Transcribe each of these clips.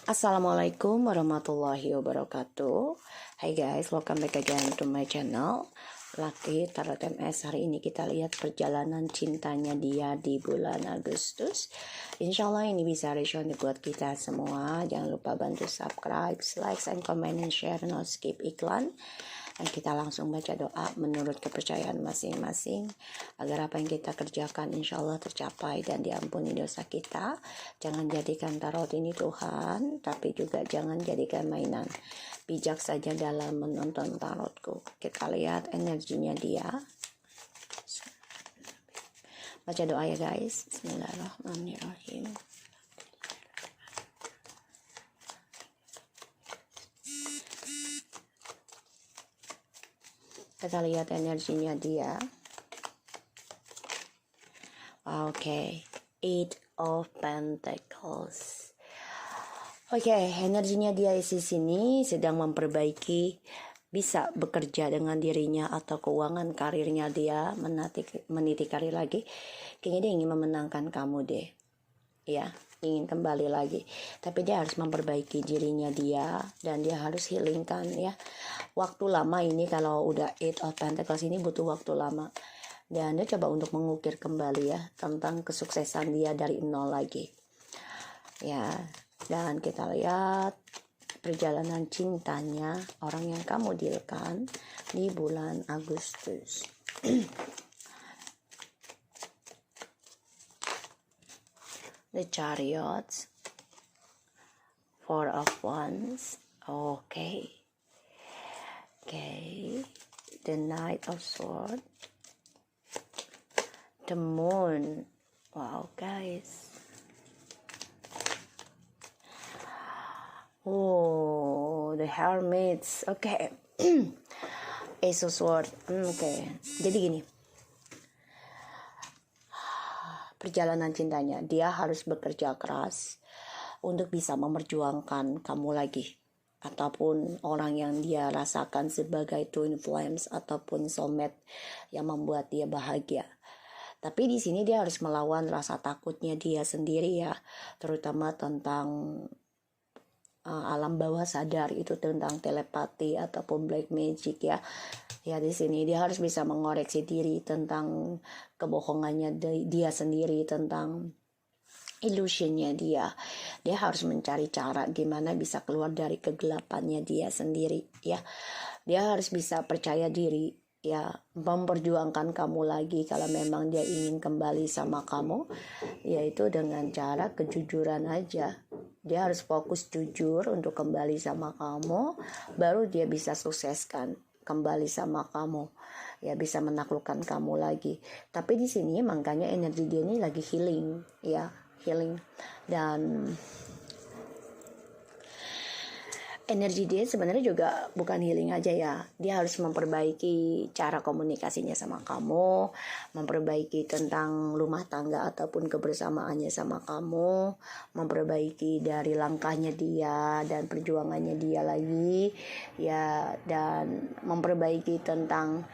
Assalamualaikum warahmatullahi wabarakatuh. Hai guys, welcome back again to my channel Lucky Tarot MS. Hari ini kita lihat perjalanan cintanya dia di bulan Agustus. Insya Allah ini bisa resonate buat kita semua. Jangan lupa bantu subscribe, like, and comment, and share. No skip iklan. Dan kita langsung baca doa menurut kepercayaan masing-masing agar apa yang kita kerjakan insya Allah tercapai dan diampuni dosa kita. Jangan jadikan tarot ini Tuhan, tapi juga jangan jadikan mainan. Bijak saja dalam menonton tarotku. Kita lihat energinya dia. Baca doa ya guys. Bismillahirrahmanirrahim. Kita lihat energinya dia. Oke, Eight of Pentacles. Oke, energinya dia di sini sedang memperbaiki, bisa bekerja dengan dirinya atau keuangan karirnya dia, meniti karir lagi. Kayaknya dia ingin memenangkan kamu deh. Ya, ingin kembali lagi, tapi dia harus memperbaiki dirinya dia dan dia harus healingkan ya. Waktu lama ini, kalau udah Eight of Pentacles ini butuh waktu lama, dan dia coba untuk mengukir kembali ya tentang kesuksesan dia dari nol lagi ya. Dan kita lihat perjalanan cintanya orang yang kamu dealkan di bulan Agustus. The Chariot, Four of Wands. Okay. The Knight of Swords, the Moon. Wow guys. Oh, the Hermits. Okay. Ace of Swords. Okay. Jadi gini, perjalanan cintanya dia harus bekerja keras untuk bisa memperjuangkan kamu lagi, ataupun orang yang dia rasakan sebagai twin flames ataupun soulmate yang membuat dia bahagia. Tapi di sini dia harus melawan rasa takutnya dia sendiri ya, terutama tentang alam bawah sadar, itu tentang telepati ataupun black magic ya. Ya, di sini dia harus bisa mengoreksi diri tentang kebohongannya dia sendiri, tentang illusionnya dia. Dia harus mencari cara gimana bisa keluar dari kegelapannya dia sendiri ya. Dia harus bisa percaya diri ya, memperjuangkan kamu lagi kalau memang dia ingin kembali sama kamu, yaitu dengan cara kejujuran aja. Dia harus fokus jujur untuk kembali sama kamu, baru dia bisa sukseskan kembali sama kamu ya, bisa menaklukkan kamu lagi. Tapi di sini makanya energi dia ini lagi healing ya, healing. Dan energi dia sebenarnya juga bukan healing aja ya, dia harus memperbaiki cara komunikasinya sama kamu, memperbaiki tentang rumah tangga ataupun kebersamaannya sama kamu, memperbaiki dari langkahnya dia dan perjuangannya dia lagi ya, dan memperbaiki tentang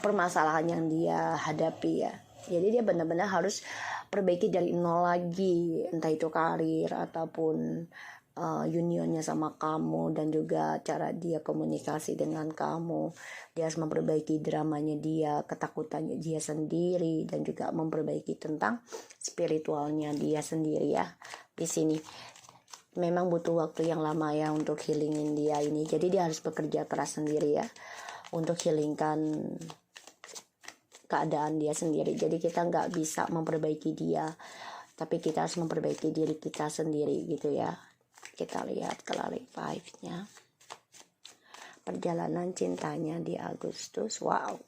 permasalahan yang dia hadapi ya. Jadi dia benar-benar harus perbaiki dari nol lagi, entah itu karir ataupun unionnya sama kamu, dan juga cara dia komunikasi dengan kamu. Dia harus memperbaiki dramanya dia, ketakutannya dia sendiri, dan juga memperbaiki tentang spiritualnya dia sendiri ya. Di sini memang butuh waktu yang lama ya untuk healingin dia ini. Jadi dia harus bekerja keras sendiri ya untuk healingkan keadaan dia sendiri. Jadi kita nggak bisa memperbaiki dia, tapi kita harus memperbaiki diri kita sendiri gitu ya. Kita lihat clarify-nya perjalanan cintanya di Agustus. Wow.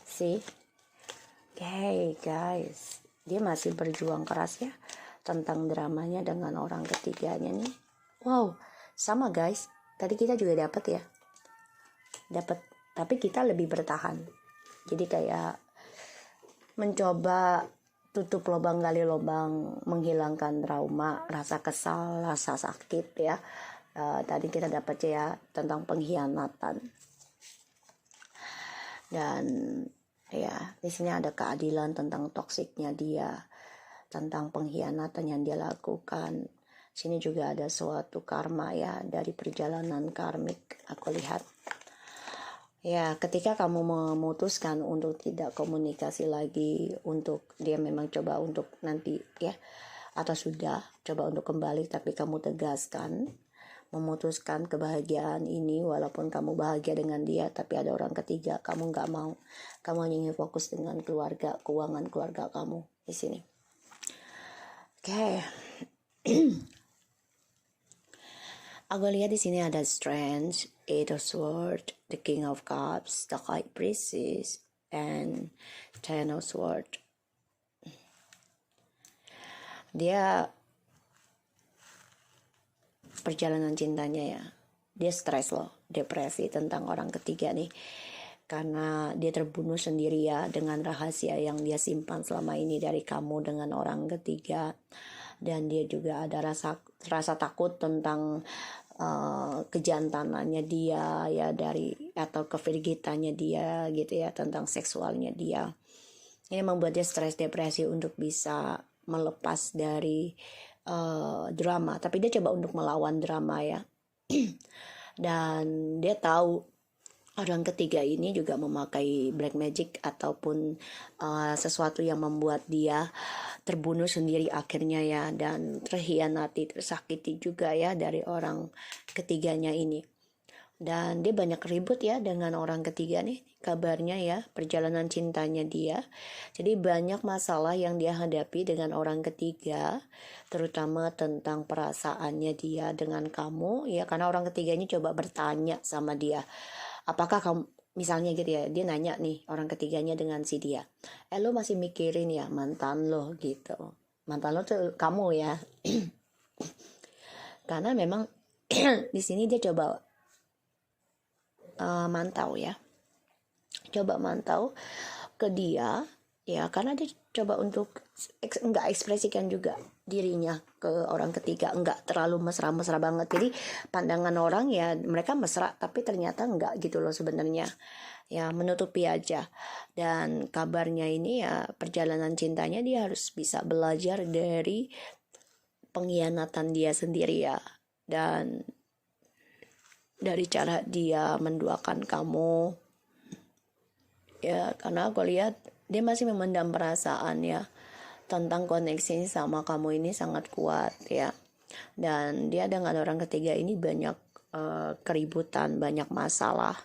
See? Guys, dia masih berjuang keras ya tentang dramanya dengan orang ketiganya nih. Wow, sama guys, tadi kita juga dapat ya, tapi kita lebih bertahan. Jadi kayak mencoba tutup lubang gali lubang, menghilangkan trauma, rasa kesal, rasa sakit ya. Tadi kita dapat ya tentang pengkhianatan. Dan ya di sini ada keadilan tentang toksiknya dia. tentang pengkhianatan yang dia lakukan. Sini juga ada suatu karma ya dari perjalanan karmik aku lihat. Ya, ketika kamu memutuskan untuk tidak komunikasi lagi, untuk dia memang coba untuk nanti ya, atau sudah coba untuk kembali, tapi kamu tegaskan, memutuskan kebahagiaan ini, walaupun kamu bahagia dengan dia, tapi ada orang ketiga, kamu nggak mau. Kamu hanya ingin fokus dengan keluarga, keuangan keluarga kamu di sini. Oke. Aku lihat di sini ada Strength, Eight of Swords, the King of Cups, the High Priestess, and Ten of Swords. Dia perjalanan cintanya ya, dia stres loh, depresi tentang orang ketiga nih, karena dia terbunuh sendiri ya dengan rahasia yang dia simpan selama ini dari kamu dengan orang ketiga. Dan dia juga ada rasa takut tentang kejantanannya dia ya, dari atau kevirgitannya dia gitu ya, tentang seksualnya dia. Ini membuat dia stres, depresi untuk bisa melepas dari drama, tapi dia coba untuk melawan drama ya. Dan dia tahu orang ketiga ini juga memakai black magic ataupun sesuatu yang membuat dia terbunuh sendiri akhirnya ya, dan terhianati, tersakiti juga ya dari orang ketiganya ini. Dan dia banyak ribut ya dengan orang ketiga nih, kabarnya ya, perjalanan cintanya dia. Jadi banyak masalah yang dia hadapi dengan orang ketiga, terutama tentang perasaannya dia dengan kamu ya, karena orang ketiga ini coba bertanya sama dia, apakah kamu, misalnya gitu ya, dia nanya nih orang ketiganya dengan si dia, lo masih mikirin ya mantan lo gitu. Mantan lo tuh kamu ya. Karena memang di sini dia coba mantau ya, coba mantau ke dia ya, karena dia coba untuk enggak ekspresikan juga dirinya ke orang ketiga, enggak terlalu mesra-mesra banget. Jadi pandangan orang ya mereka mesra, tapi ternyata enggak gitu loh sebenarnya ya, menutupi aja. Dan kabarnya ini ya, perjalanan cintanya dia harus bisa belajar dari pengkhianatan dia sendiri ya, dan dari cara dia menduakan kamu ya, karena aku lihat dia masih memendam perasaan ya tentang koneksi sama kamu ini sangat kuat ya. Dan dia dengan orang ketiga ini banyak keributan, banyak masalah,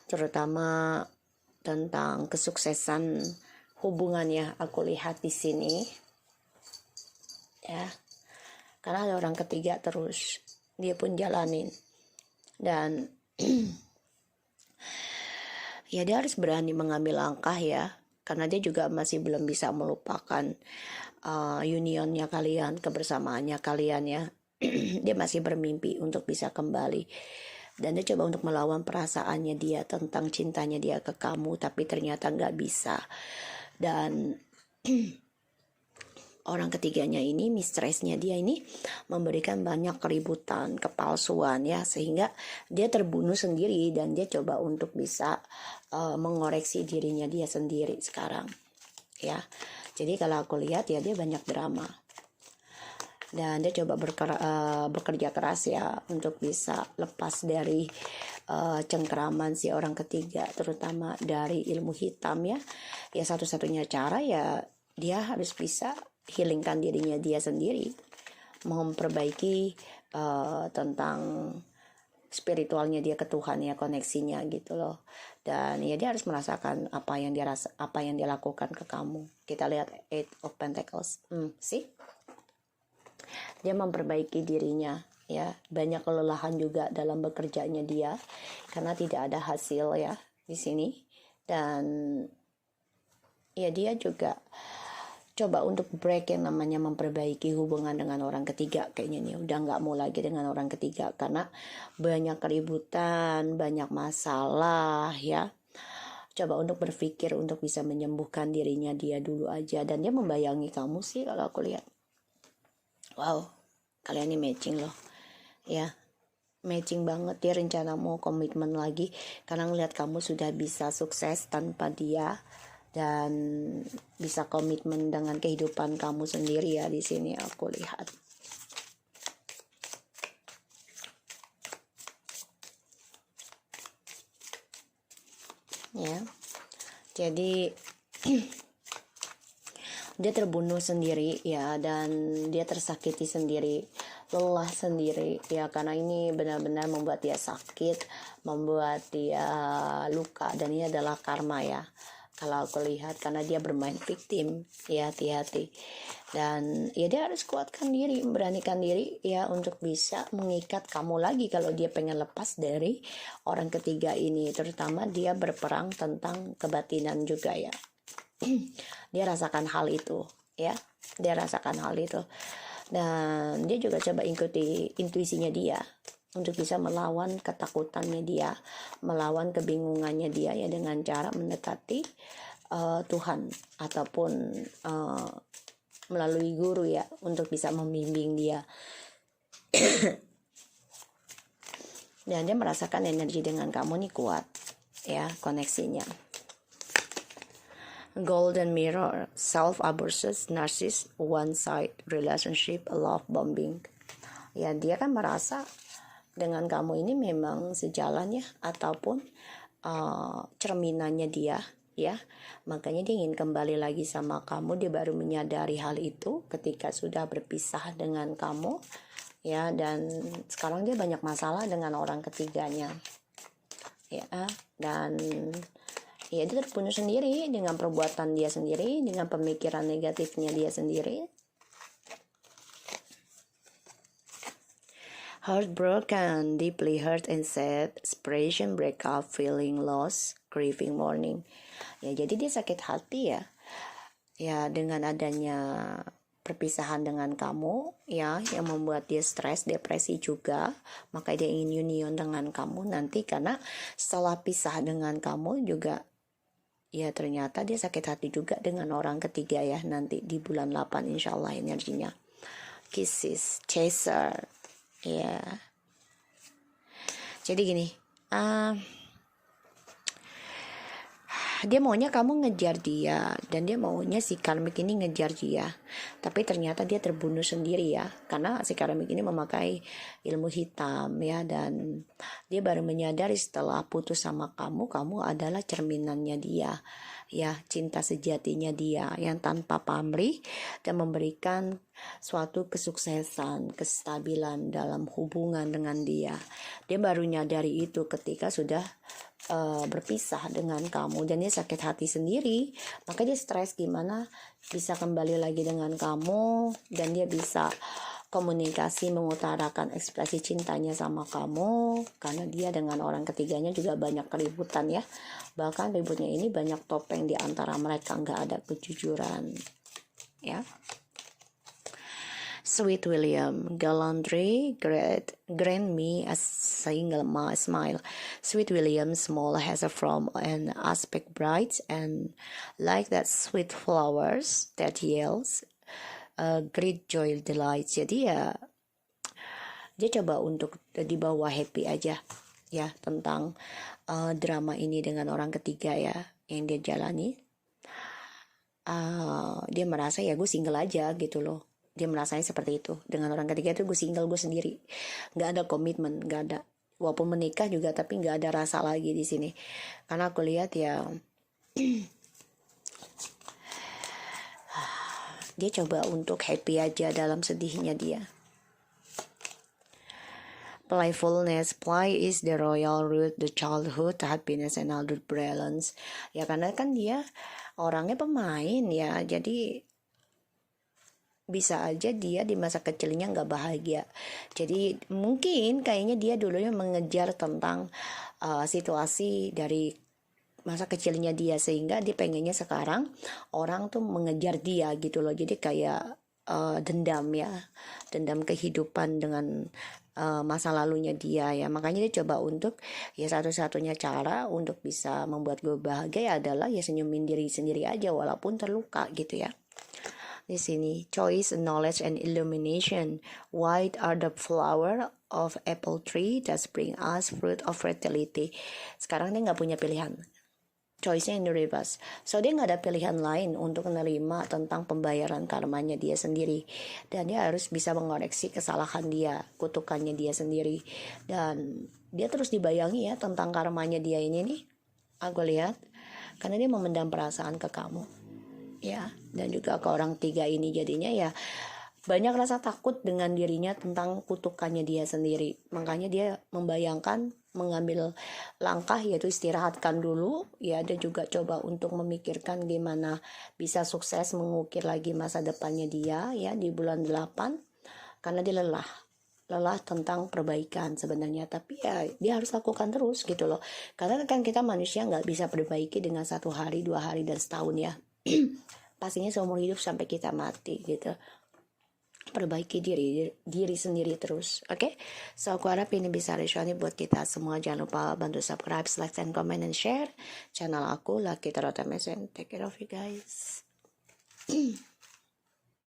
terutama tentang kesuksesan hubungannya aku lihat di sini ya, karena ada orang ketiga terus dia pun jalanin. Dan ya dia harus berani mengambil langkah ya, karena dia juga masih belum bisa melupakan unionnya kalian, kebersamaannya kalian ya. Dia masih bermimpi untuk bisa kembali, dan dia coba untuk melawan perasaannya dia tentang cintanya dia ke kamu, tapi ternyata nggak bisa. Dan orang ketiganya ini, mistresnya dia ini memberikan banyak keributan, kepalsuan ya, sehingga dia terbunuh sendiri. Dan dia coba untuk bisa mengoreksi dirinya dia sendiri sekarang ya. Jadi kalau aku lihat ya, dia banyak drama, dan dia coba bekerja keras ya untuk bisa lepas dari cengkeraman si orang ketiga, terutama dari ilmu hitam ya. Ya satu-satunya cara ya dia harus bisa healingkan dirinya dia sendiri, memperbaiki tentang spiritualnya dia ke Tuhan ya, koneksinya gitu loh. Dan ya dia harus merasakan apa yang dia lakukan ke kamu. Kita lihat Eight of Pentacles, sih dia memperbaiki dirinya ya, banyak kelelahan juga dalam bekerjanya dia karena tidak ada hasil ya di sini. Dan ya dia juga coba untuk break yang namanya memperbaiki hubungan dengan orang ketiga. Kayaknya nih udah nggak mau lagi dengan orang ketiga, karena banyak keributan, banyak masalah ya. Coba untuk berpikir untuk bisa menyembuhkan dirinya dia dulu aja. Dan dia membayangi kamu sih kalau aku lihat. Wow, kalian ini matching loh ya, matching banget. Dia rencana mau komitmen lagi karena ngeliat kamu sudah bisa sukses tanpa dia, dan bisa komitmen dengan kehidupan kamu sendiri ya di sini aku lihat. Ya. Jadi dia terbunuh sendiri ya, dan dia tersakiti sendiri, lelah sendiri ya, karena ini benar-benar membuat dia sakit, membuat dia luka, dan ini adalah karma ya kalau aku lihat, karena dia bermain victim ya. Hati-hati, dan ya dia harus kuatkan diri, beranikan diri ya untuk bisa mengikat kamu lagi kalau dia pengen lepas dari orang ketiga ini, terutama dia berperang tentang kebatinan juga ya. Dia rasakan hal itu ya, dia rasakan hal itu, dan dia juga coba ikuti intuisinya dia untuk bisa melawan ketakutannya dia, melawan kebingungannya dia ya, dengan cara mendekati Tuhan ataupun melalui guru ya, untuk bisa membimbing dia. Dan dia merasakan energi dengan kamu nih kuat ya, koneksinya. Golden Mirror, self-abuses, narcissist, one-side relationship, love bombing. Ya, dia kan merasa dengan kamu ini memang sejalan ya, ataupun cerminannya dia ya. Makanya dia ingin kembali lagi sama kamu. Dia baru menyadari hal itu ketika sudah berpisah dengan kamu ya, dan sekarang dia banyak masalah dengan orang ketiganya ya, dan ya dia terbunuh sendiri dengan perbuatan dia sendiri, dengan pemikiran negatifnya dia sendiri. Heartbroken, deeply hurt and sad, separation, breakup, feeling lost, grieving, mourning. Ya, jadi dia sakit hati ya. Ya, dengan adanya perpisahan dengan kamu ya, yang membuat dia stres, depresi juga. Maka dia ingin union dengan kamu nanti, karena setelah pisah dengan kamu juga ya ternyata dia sakit hati juga dengan orang ketiga ya, nanti di bulan 8 insya Allah energinya. Kisses, chaser ya. Jadi gini, dia maunya kamu ngejar dia, dan dia maunya si karmik ini ngejar dia, tapi ternyata dia terbunuh sendiri ya, karena si karmik ini memakai ilmu hitam ya, dan dia baru menyadari setelah putus sama kamu adalah cerminannya dia ya, cinta sejatinya dia yang tanpa pamrih dan memberikan suatu kesuksesan, kestabilan dalam hubungan dengan dia. Dia baru nyadari itu ketika sudah berpisah dengan kamu, dan dia sakit hati sendiri. Maka dia stres gimana bisa kembali lagi dengan kamu, dan dia bisa komunikasi, mengutarakan ekspresi cintanya sama kamu, karena dia dengan orang ketiganya juga banyak keributan ya. Bahkan ributnya ini banyak topeng di antara mereka, nggak ada kejujuran ya. Sweet William, gallantry, grant me a single smile. Sweet William, small, has a form and aspect bright, and like that sweet flowers that yields great joy, delight. Jadi ya, dia coba untuk dibawa happy aja ya, tentang drama ini dengan orang ketiga ya yang dia jalani. Dia merasa ya gue single aja gitu loh. Dia merasanya seperti itu. Dengan orang ketiga itu gue single, gue sendiri. Gak ada komitmen, gak ada. Walaupun menikah juga, tapi gak ada rasa lagi di sini. Karena aku lihat ya, dia coba untuk happy aja dalam sedihnya dia. Playfulness, play is the royal root, the childhood happiness and adult balance. Ya karena kan dia orangnya pemain ya, jadi bisa aja dia di masa kecilnya nggak bahagia. Jadi mungkin kayaknya dia dulunya mengejar tentang situasi dari masa kecilnya dia, sehingga dia pengennya sekarang orang tuh mengejar dia gitu loh. Jadi kayak dendam ya, dendam kehidupan dengan masa lalunya dia ya. Makanya dia coba untuk ya, satu-satunya cara untuk bisa membuat gue bahagia adalah ya senyumin diri sendiri aja walaupun terluka gitu ya. Di sini, choice, knowledge, and illumination. White are the flower of apple tree that bring us fruit of fertility. Sekarang dia nggak punya pilihan. choice-nya in the reverse. So dia nggak ada pilihan lain untuk menerima tentang pembayaran karmanya dia sendiri, dan dia harus bisa mengoreksi kesalahan dia, kutukannya dia sendiri. Dan dia terus dibayangi ya tentang karmanya dia ini nih, aku lihat, karena dia memendam perasaan ke kamu ya, dan juga ke orang tiga ini. Jadinya ya banyak rasa takut dengan dirinya tentang kutukannya dia sendiri. Makanya dia membayangkan mengambil langkah, yaitu istirahatkan dulu ya, dan juga coba untuk memikirkan gimana bisa sukses mengukir lagi masa depannya dia ya di bulan 8, karena dia lelah tentang perbaikan sebenarnya. Tapi ya dia harus lakukan terus gitu loh, karena kan kita manusia nggak bisa perbaiki dengan 1 hari 2 hari dan setahun ya. Pastinya seumur hidup sampai kita mati gitu. Perbaiki diri sendiri terus. Oke? So aku harap ini bisa resonate buat kita semua. Jangan lupa bantu subscribe, like, and comment, and share channel aku Lucky Tarot MSN. Take care of you guys.